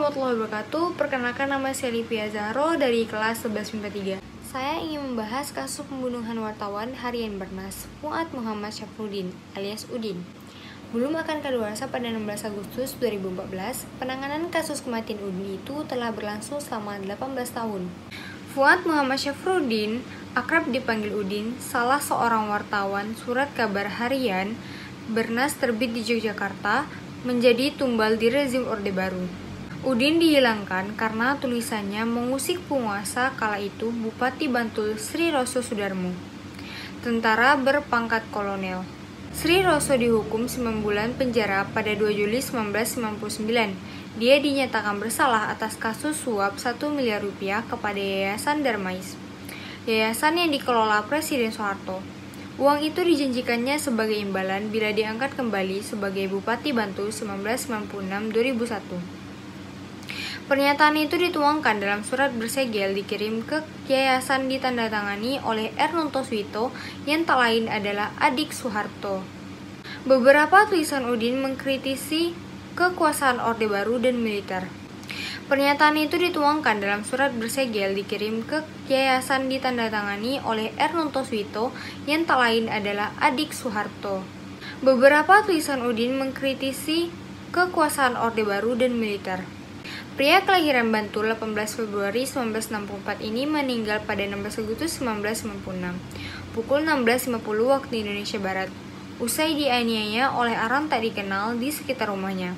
warahmatullahi wabarakatuh. Perkenalkan, nama saya Livia Zahro dari kelas 11 MIPA 3. Saya ingin membahas kasus pembunuhan wartawan harian Bernas, Fuad Muhammad Syafruddin alias Udin. Belum akan kadaluarsa pada 16 Agustus 2014, penanganan kasus kematian Udin itu telah berlangsung selama 18 tahun. Fuad Muhammad Syafruddin, akrab dipanggil Udin, salah seorang wartawan surat kabar harian Bernas terbit di Yogyakarta, menjadi tumbal di rezim Orde Baru. Udin dihilangkan karena tulisannya mengusik penguasa kala itu Bupati Bantul Sri Roso Sudarmo, tentara berpangkat kolonel. Sri Roso dihukum 9 bulan penjara pada 2 Juli 1999. Dia dinyatakan bersalah atas kasus suap 1 miliar rupiah kepada Yayasan Darmais, yayasan yang dikelola Presiden Soeharto. Uang itu dijanjikannya sebagai imbalan bila diangkat kembali sebagai Bupati Bantul 1996-2001. Pernyataan itu dituangkan dalam surat bersegel dikirim ke yayasan ditandatangani oleh Ernunto Suito yang tak lain adalah adik Soeharto. Beberapa tulisan Udin mengkritisi kekuasaan Orde Baru dan militer. Pernyataan itu dituangkan dalam surat bersegel dikirim ke yayasan ditandatangani oleh Ernunto Suito yang tak lain adalah adik Soeharto. Beberapa tulisan Udin mengkritisi kekuasaan Orde Baru dan militer. Pria kelahiran Bantul 18 Februari 1964 ini meninggal pada 16 Agustus 1996 pukul 16.50 waktu Indonesia Barat, usai dianiaya oleh orang tak dikenal di sekitar rumahnya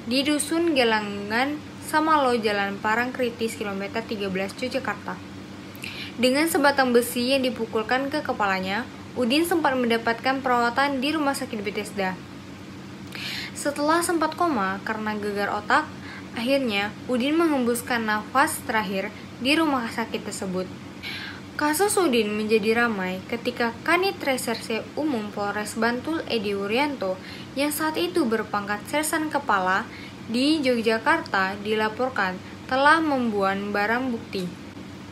di Dusun Gelangan Samalo, Jalan Parang Kritis, kilometer 13, Yogyakarta. Dengan sebatang besi yang dipukulkan ke kepalanya, Udin sempat mendapatkan perawatan di Rumah Sakit Bethesda. Setelah sempat koma karena gegar otak, akhirnya Udin menghembuskan nafas terakhir di rumah sakit tersebut. Kasus Udin menjadi ramai ketika Kanit Reserse Umum Polres Bantul Edi Wuryanto yang saat itu berpangkat sersan kepala di Yogyakarta dilaporkan telah membuat barang bukti,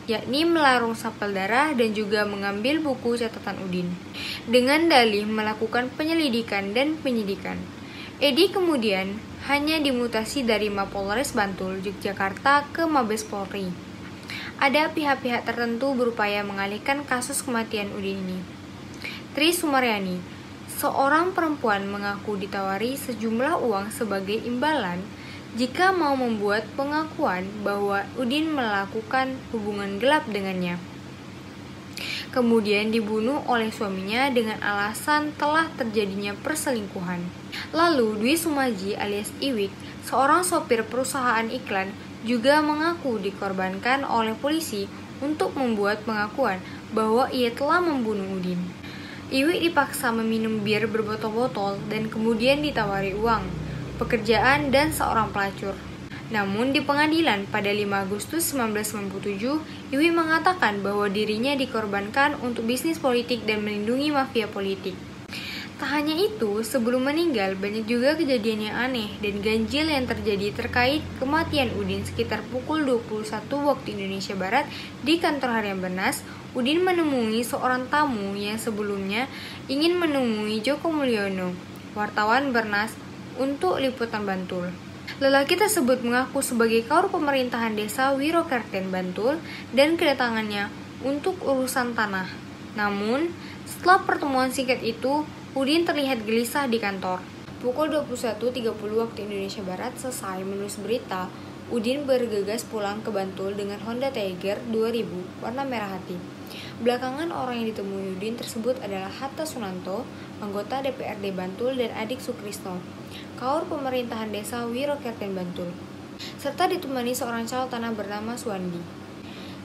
yakni melarung sampel darah dan juga mengambil buku catatan Udin dengan dalih melakukan penyelidikan dan penyidikan. Edi kemudian hanya dimutasi dari Mapolres Bantul, Yogyakarta ke Mabes Polri. Ada pihak-pihak tertentu berupaya mengalihkan kasus kematian Udin ini. Tri Sumaryani, seorang perempuan, mengaku ditawari sejumlah uang sebagai imbalan jika mau membuat pengakuan bahwa Udin melakukan hubungan gelap dengannya. Kemudian dibunuh oleh suaminya dengan alasan telah terjadinya perselingkuhan. Lalu Dwi Sumaji alias Iwik, seorang sopir perusahaan iklan, juga mengaku dikorbankan oleh polisi untuk membuat pengakuan bahwa ia telah membunuh Udin. Iwik dipaksa meminum bir berbotol-botol dan kemudian ditawari uang, pekerjaan, dan seorang pelacur. Namun di pengadilan pada 5 Agustus 1997, Iwik mengatakan bahwa dirinya dikorbankan untuk bisnis politik dan melindungi mafia politik. Tak hanya itu, sebelum meninggal banyak juga kejadian yang aneh dan ganjil yang terjadi terkait kematian Udin. Sekitar pukul 21 waktu Indonesia Barat di kantor harian Bernas, Udin menemui seorang tamu yang sebelumnya ingin menemui Joko Mulyono, wartawan Bernas, untuk liputan Bantul. Lelaki tersebut mengaku sebagai kaur pemerintahan desa Wirokerten Bantul dan kedatangannya untuk urusan tanah. Namun, setelah pertemuan singkat itu, Udin terlihat gelisah di kantor. Pukul 21.30 waktu Indonesia Barat, selesai menulis berita, Udin bergegas pulang ke Bantul dengan Honda Tiger 2000 warna merah hati. Belakangan orang yang ditemui Udin tersebut adalah Hatta Sunanto, anggota DPRD Bantul, dan adik Sukrisno, kaur pemerintahan desa Wirokerten Bantul, serta ditemani seorang calo tanah bernama Suwandi.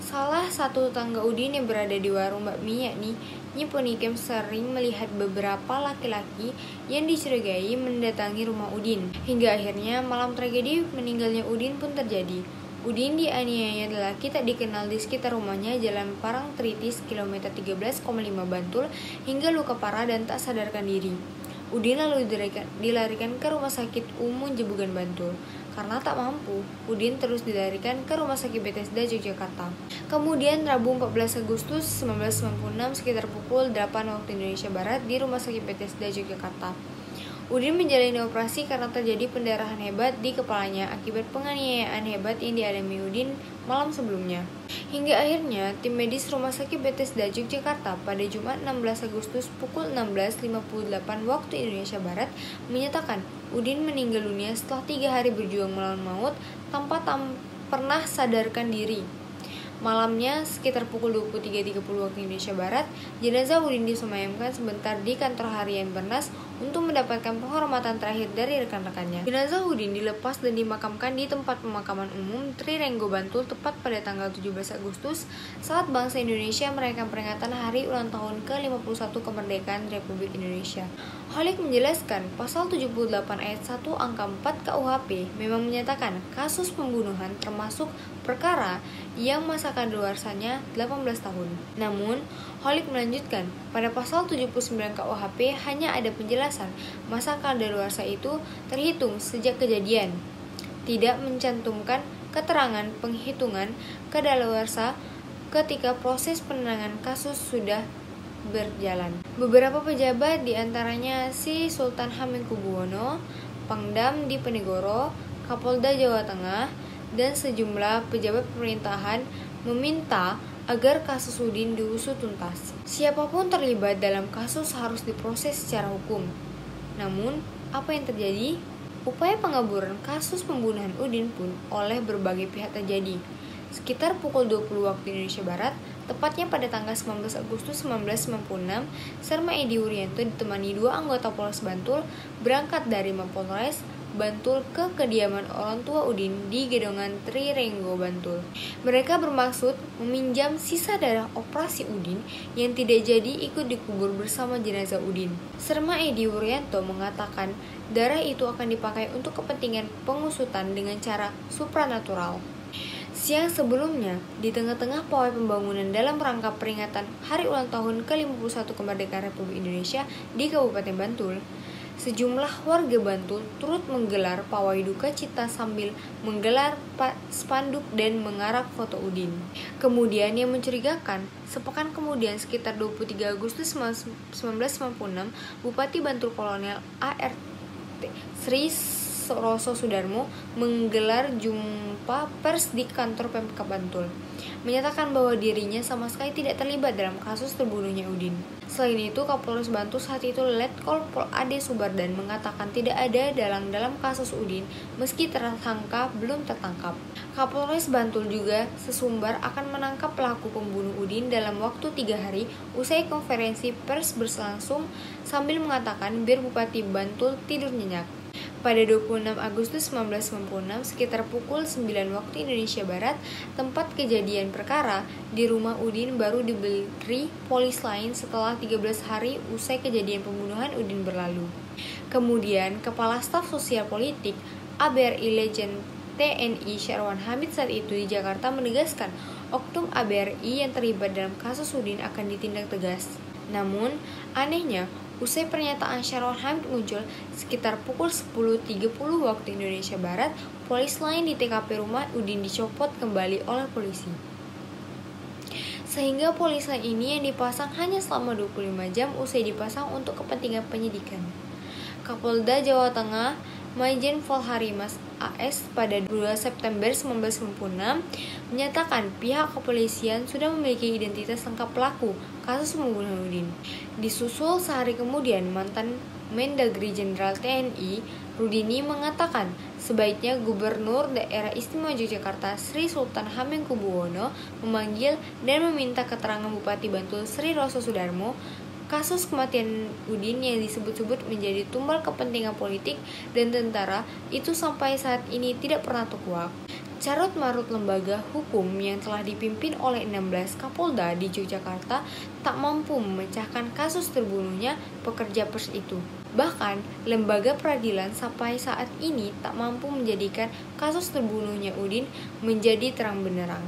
Salah satu tetangga Udin yang berada di warung bakmi, yakni Nyi Ponikem, sering melihat beberapa laki-laki yang dicurigai mendatangi rumah Udin. Hingga akhirnya malam tragedi meninggalnya Udin pun terjadi. Udin dianiaya lelaki tak dikenal di sekitar rumahnya Jalan Parang Tritis, kilometer 13,5 Bantul, hingga luka parah dan tak sadarkan diri. Udin lalu dilarikan ke Rumah Sakit Umum Jebugan Bantul. Karena tak mampu, Udin terus dilarikan ke Rumah Sakit Bethesda, Yogyakarta. Kemudian Rabu 14 Agustus 1996 sekitar pukul 8 waktu Indonesia Barat di Rumah Sakit Bethesda, Yogyakarta, Udin menjalani operasi karena terjadi pendarahan hebat di kepalanya akibat penganiayaan hebat yang dialami Udin malam sebelumnya. Hingga akhirnya, tim medis Rumah Sakit Bethesda Yogyakarta pada Jumat 16 Agustus pukul 16.58 waktu Indonesia Barat menyatakan Udin meninggal dunia setelah 3 hari berjuang melawan maut tanpa pernah sadarkan diri. Malamnya, sekitar pukul 23.30 waktu Indonesia Barat, jenazah Udin disemayamkan sebentar di kantor harian Bernas untuk mendapatkan penghormatan terakhir dari rekan-rekannya. Jenazah Udin dilepas dan dimakamkan di tempat pemakaman umum Tri Renggo Bantul tepat pada tanggal 17 Agustus saat bangsa Indonesia merayakan peringatan hari ulang tahun ke-51 kemerdekaan Republik Indonesia. Holik menjelaskan, pasal 78 ayat 1 angka 4 KUHP memang menyatakan kasus pembunuhan termasuk perkara yang masa kadaluarsanya 18 tahun. Namun, Holik melanjutkan, pada pasal 79 KUHP hanya ada penjelasan masa kadaluarsa itu terhitung sejak kejadian, tidak mencantumkan keterangan penghitungan kadaluarsa ketika proses penanganan kasus sudah berjalan. Beberapa pejabat diantaranya Sri Sultan Hamengkubuwono, Pangdam Diponegoro, Kapolda Jawa Tengah, dan sejumlah pejabat pemerintahan meminta agar kasus Udin diusut tuntas. Siapapun terlibat dalam kasus harus diproses secara hukum. Namun, apa yang terjadi? Upaya pengaburan kasus pembunuhan Udin pun oleh berbagai pihak terjadi. Sekitar pukul 20 waktu Indonesia Barat, tepatnya pada tanggal 19 Agustus 1996, Serma Edi Wuryanto ditemani 2 anggota Polres Bantul berangkat dari Mapolres Bantul ke kediaman orang tua Udin di Gedongan Tri Renggo Bantul. Mereka bermaksud meminjam sisa darah operasi Udin yang tidak jadi ikut dikubur bersama jenazah Udin. Serma Edi Wuryanto mengatakan darah itu akan dipakai untuk kepentingan pengusutan dengan cara supranatural. Siang sebelumnya, di tengah-tengah pawai pembangunan dalam rangka peringatan Hari Ulang Tahun ke-51 Kemerdekaan Republik Indonesia di Kabupaten Bantul, sejumlah warga Bantul turut menggelar pawai duka cita sambil menggelar spanduk dan mengarak foto Udin. Kemudian yang mencurigakan, sepekan kemudian sekitar 23 Agustus 1996, Bupati Bantul Kolonel ART Sri Roso Sudarmo menggelar jumpa pers di kantor Pemkab Bantul, menyatakan bahwa dirinya sama sekali tidak terlibat dalam kasus terbunuhnya Udin. Selain itu, Kapolres Bantul saat itu Letkol Pol Ade Subardan mengatakan tidak ada dalam kasus Udin meski tersangka belum tertangkap. Kapolres Bantul juga sesumbar akan menangkap pelaku pembunuh Udin dalam waktu 3 hari usai konferensi pers berlangsung sambil mengatakan biar Bupati Bantul tidur nyenyak. Pada 26 Agustus 1996, sekitar pukul 9 waktu Indonesia Barat, tempat kejadian perkara di rumah Udin baru diberi polis lain setelah 13 hari usai kejadian pembunuhan Udin berlalu. Kemudian, Kepala Staf Sosial Politik ABRI Legend TNI Syarwan Hamid saat itu di Jakarta menegaskan oknum ABRI yang terlibat dalam kasus Udin akan ditindak tegas. Namun, anehnya, usai pernyataan Syarwan Hamid muncul sekitar pukul 10.30 waktu Indonesia Barat, polis lain di TKP rumah Udin dicopot kembali oleh polisi. Sehingga polis lain ini yang dipasang hanya selama 25 jam usai dipasang untuk kepentingan penyidikan. Kapolda Jawa Tengah Majen Volharimas AS pada 2 September 1996 menyatakan pihak kepolisian sudah memiliki identitas lengkap pelaku kasus pembunuhan Udin. Disusul sehari kemudian, mantan Mendagri Jenderal TNI Rudini mengatakan sebaiknya Gubernur Daerah Istimewa Yogyakarta Sri Sultan Hamengkubuwono memanggil dan meminta keterangan Bupati Bantul Sri Roso Sudarmo. Kasus kematian Udin yang disebut-sebut menjadi tumbal kepentingan politik dan tentara itu sampai saat ini tidak pernah terkuak. Carut-marut lembaga hukum yang telah dipimpin oleh 16 Kapolda di Yogyakarta tak mampu memecahkan kasus terbunuhnya pekerja pers itu. Bahkan, lembaga peradilan sampai saat ini tak mampu menjadikan kasus terbunuhnya Udin menjadi terang benderang.